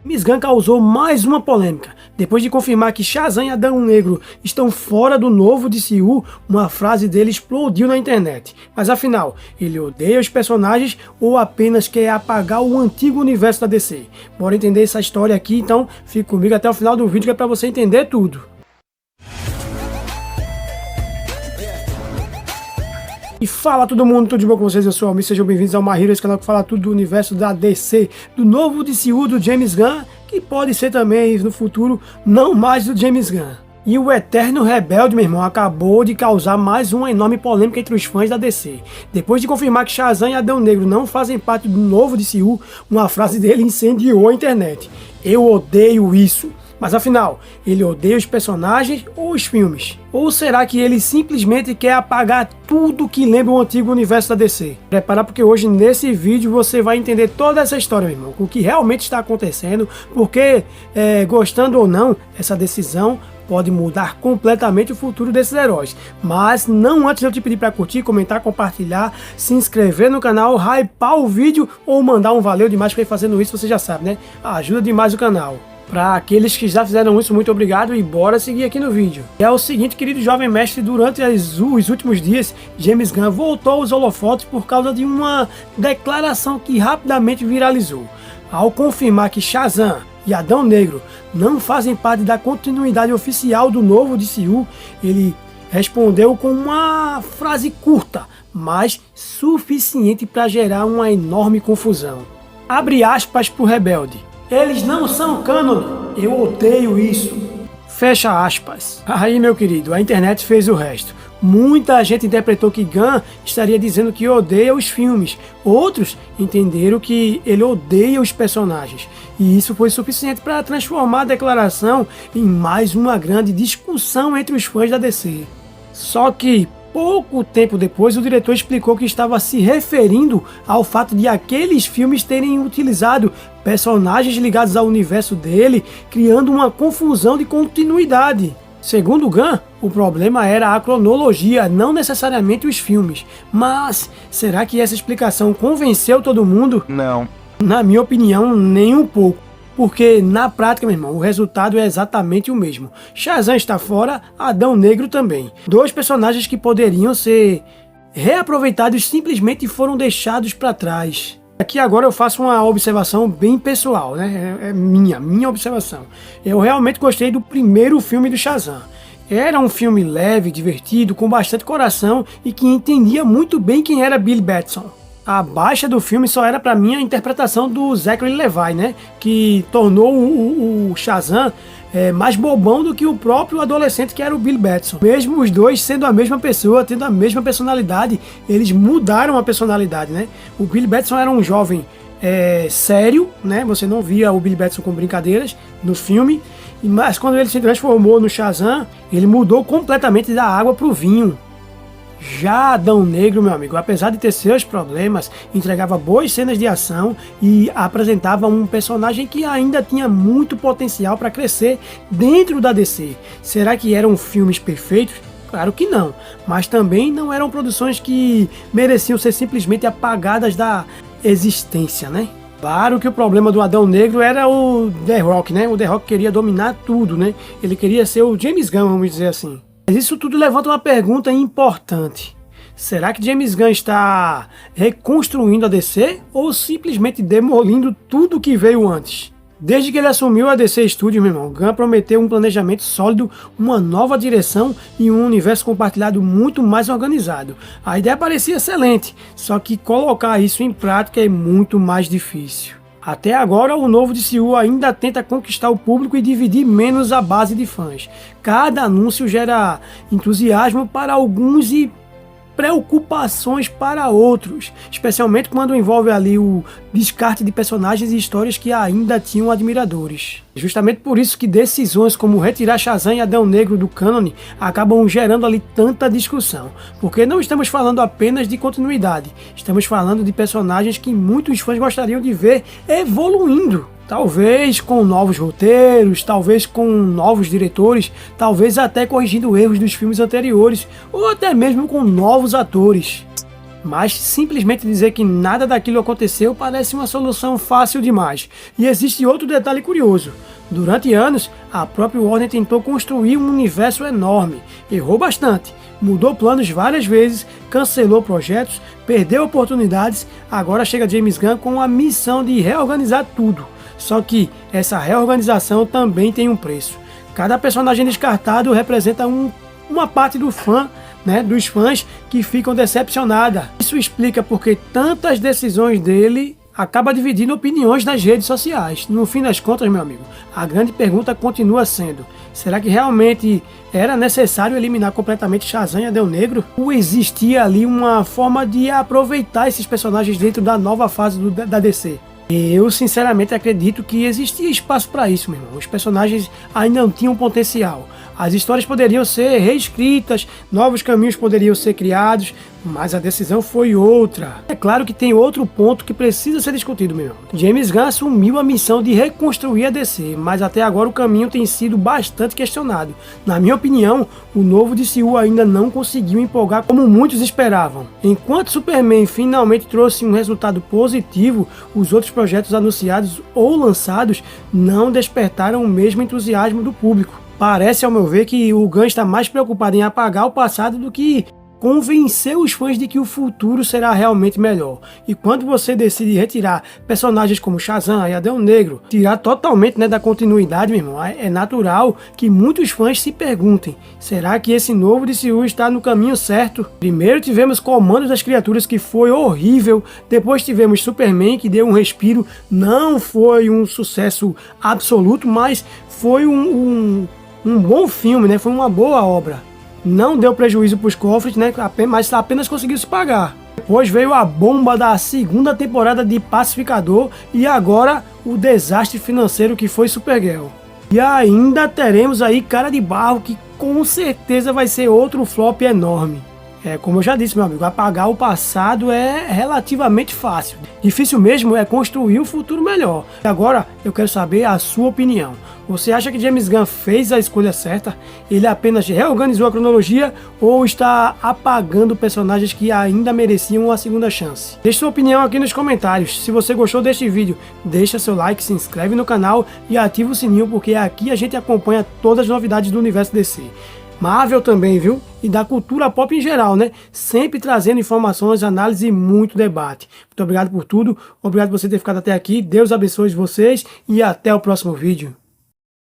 James Gunn causou mais uma polêmica. Depois de confirmar que Shazam e Adão Negro estão fora do novo DCU, uma frase dele explodiu na internet. Mas afinal, ele odeia os personagens ou apenas quer apagar o antigo universo da DC? Bora entender essa história aqui, então fique comigo até o final do vídeo que é pra você entender tudo. E fala todo mundo, tudo de bom com vocês? Eu sou o Almir, sejam bem-vindos ao My Hero, esse canal que fala tudo do universo da DC, do novo DCU do James Gunn, que pode ser também no futuro não mais do James Gunn. E o Eterno Rebelde, meu irmão, acabou de causar mais uma enorme polêmica entre os fãs da DC. Depois de confirmar que Shazam e Adão Negro não fazem parte do novo DCU, uma frase dele incendiou a internet. Eu odeio isso. Mas afinal, ele odeia os personagens ou os filmes? Ou será que ele simplesmente quer apagar tudo que lembra o antigo universo da DC? Prepara, porque hoje nesse vídeo você vai entender toda essa história, meu irmão, o que realmente está acontecendo, porque gostando ou não, essa decisão pode mudar completamente o futuro desses heróis. Mas não antes de eu te pedir para curtir, comentar, compartilhar, se inscrever no canal, hypar o vídeo ou mandar um valeu demais, porque fazendo isso você já sabe, né? Ajuda demais o canal. Para aqueles que já fizeram isso, muito obrigado e bora seguir aqui no vídeo. É o seguinte, querido jovem mestre, durante os últimos dias, James Gunn voltou aos holofotes por causa de uma declaração que rapidamente viralizou. Ao confirmar que Shazam e Adão Negro não fazem parte da continuidade oficial do novo DCU, ele respondeu com uma frase curta, mas suficiente para gerar uma enorme confusão. Abre aspas pro Rebelde. Eles não são cânone, eu odeio isso. Fecha aspas. Aí, meu querido, a internet fez o resto. Muita gente interpretou que Gunn estaria dizendo que odeia os filmes. Outros entenderam que ele odeia os personagens. E isso foi suficiente para transformar a declaração em mais uma grande discussão entre os fãs da DC. Só que pouco tempo depois, o diretor explicou que estava se referindo ao fato de aqueles filmes terem utilizado personagens ligados ao universo dele, criando uma confusão de continuidade. Segundo Gunn, o problema era a cronologia, não necessariamente os filmes. Mas será que essa explicação convenceu todo mundo? Não. Na minha opinião, nem um pouco. Porque na prática, meu irmão, o resultado é exatamente o mesmo. Shazam está fora, Adão Negro também. Dois personagens que poderiam ser reaproveitados simplesmente foram deixados para trás. Aqui agora eu faço uma observação bem pessoal, né? É minha observação. Eu realmente gostei do primeiro filme do Shazam. Era um filme leve, divertido, com bastante coração e que entendia muito bem quem era Billy Batson. A baixa do filme só era para mim a interpretação do Zachary Levi, né? Que tornou o Shazam mais bobão do que o próprio adolescente que era o Billy Batson. Mesmo os dois sendo a mesma pessoa, tendo a mesma personalidade, eles mudaram a personalidade, né? O Billy Batson era um jovem sério, né? Você não via o Billy Batson com brincadeiras no filme, mas quando ele se transformou no Shazam, ele mudou completamente da água para o vinho. Já Adão Negro, meu amigo, apesar de ter seus problemas, entregava boas cenas de ação e apresentava um personagem que ainda tinha muito potencial para crescer dentro da DC. Será que eram filmes perfeitos? Claro que não, mas também não eram produções que mereciam ser simplesmente apagadas da existência, né? Claro que o problema do Adão Negro era o The Rock, né? O The Rock queria dominar tudo, né? Ele queria ser o James Gunn, vamos dizer assim. Mas isso tudo levanta uma pergunta importante. Será que James Gunn está reconstruindo a DC ou simplesmente demolindo tudo que veio antes? Desde que ele assumiu a DC Studios, meu irmão, Gunn prometeu um planejamento sólido, uma nova direção e um universo compartilhado muito mais organizado. A ideia parecia excelente, só que colocar isso em prática é muito mais difícil. Até agora, o novo DCU ainda tenta conquistar o público e dividir menos a base de fãs. Cada anúncio gera entusiasmo para alguns e preocupações para outros, especialmente quando envolve ali o descarte de personagens e histórias que ainda tinham admiradores. Justamente por isso que decisões como retirar Shazam e Adão Negro do cânone acabam gerando ali tanta discussão, porque não estamos falando apenas de continuidade, estamos falando de personagens que muitos fãs gostariam de ver evoluindo. Talvez com novos roteiros, talvez com novos diretores, talvez até corrigindo erros dos filmes anteriores, ou até mesmo com novos atores. Mas simplesmente dizer que nada daquilo aconteceu parece uma solução fácil demais. E existe outro detalhe curioso. Durante anos, a própria Warner tentou construir um universo enorme, errou bastante, mudou planos várias vezes, cancelou projetos, perdeu oportunidades, agora chega James Gunn com a missão de reorganizar tudo. Só que essa reorganização também tem um preço. Cada personagem descartado representa uma parte do fã, dos fãs que ficam decepcionadas. Isso explica porque tantas decisões dele acaba dividindo opiniões nas redes sociais. No fim das contas, meu amigo, a grande pergunta continua sendo: será que realmente era necessário eliminar completamente Shazam e Adão Negro? Ou existia ali uma forma de aproveitar esses personagens dentro da nova fase da DC? Eu sinceramente acredito que existia espaço para isso, meu irmão. Os personagens ainda não tinham potencial. As histórias poderiam ser reescritas, novos caminhos poderiam ser criados, mas a decisão foi outra. É claro que tem outro ponto que precisa ser discutido, meu irmão. James Gunn assumiu a missão de reconstruir a DC, mas até agora o caminho tem sido bastante questionado. Na minha opinião, o novo DCU ainda não conseguiu empolgar como muitos esperavam. Enquanto Superman finalmente trouxe um resultado positivo, os outros projetos anunciados ou lançados não despertaram o mesmo entusiasmo do público. Parece, ao meu ver, que o Gunn está mais preocupado em apagar o passado do que convencer os fãs de que o futuro será realmente melhor. E quando você decide retirar personagens como Shazam e Adão Negro, tirar totalmente da continuidade, meu irmão, é natural que muitos fãs se perguntem: será que esse novo DCU está no caminho certo? Primeiro tivemos Comando das Criaturas, que foi horrível. Depois tivemos Superman, que deu um respiro. Não foi um sucesso absoluto, mas foi um bom filme, foi uma boa obra. Não deu prejuízo para os cofres, mas apenas conseguiu se pagar. Depois veio a bomba da segunda temporada de Pacificador e agora o desastre financeiro que foi Supergirl. E ainda teremos aí Cara de Barro, que com certeza vai ser outro flop enorme. Como eu já disse, meu amigo, apagar o passado é relativamente fácil. Difícil mesmo é construir um futuro melhor. E agora eu quero saber a sua opinião. Você acha que James Gunn fez a escolha certa? Ele apenas reorganizou a cronologia ou está apagando personagens que ainda mereciam uma segunda chance? Deixe sua opinião aqui nos comentários. Se você gostou deste vídeo, deixa seu like, se inscreve no canal e ativa o sininho, porque aqui a gente acompanha todas as novidades do universo DC. Marvel também, viu? E da cultura pop em geral, Sempre trazendo informações, análise e muito debate. Muito obrigado por tudo. Obrigado por você ter ficado até aqui. Deus abençoe vocês e até o próximo vídeo.